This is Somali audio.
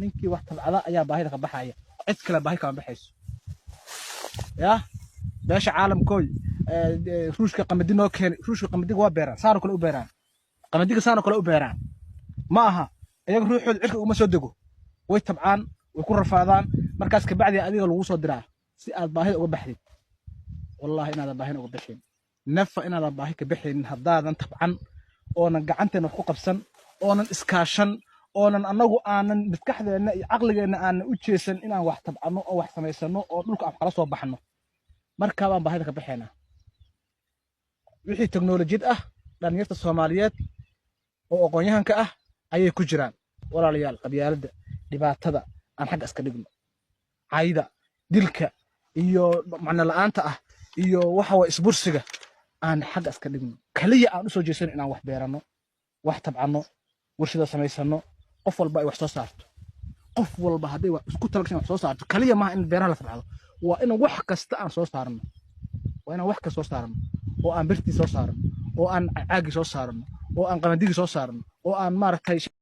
ninkii wax tabcada ayaa baahida ka baxaya cid kale baahi kama baxayso ya beesha caalamkooy ruushka qamadi noo keenay ruushka qamadiga waa beeraan saaro kale u beeraan qamadiga saaro kale u beeraan ma aha iyaga ruuxooda cirka uma soo dego way tabcaan way ku rafaadaan markaas ka bacdi adiga lagu soo diraa si aad baahida uga baxdid wallahi inaad baahina uga baxin nafa inaad baahi ka baxin hadaadan tabcan oonan gacanteena wax ku qabsan oonan iskaashan oonan anagu aanan maskaxdeena iyo aqligeena aanan u jeesan inaan wax tabcano oo wax samaysano oo dhulka aan kala soo baxno marka baan baahida ka baxayna wixii teknoolajiyad ah dhalinyarta Soomaaliyeed oo aqoon-yahanka ah ayay ku jiraan walaalayaal qabyaalada dhibaatada aan xaq iska dhigno caayida dilka iyo macna la'aanta ah iyo waxa way isbursiga aan xaq iska dhigno kaliya aan u soo jeesan inaan wax beerano wax tabcano warshada samaysano qof walba ay wax soo saarto qof walba haday wax isku talagsan wax soo saarto kaliya ma in beeraha la tabcado waa in wax kasta aan soo saarno waa in wax kasta soo saarno oo aan birti soo saarno oo aan caagi soo saarno oo aan qamadigi soo saarno oo aan maartay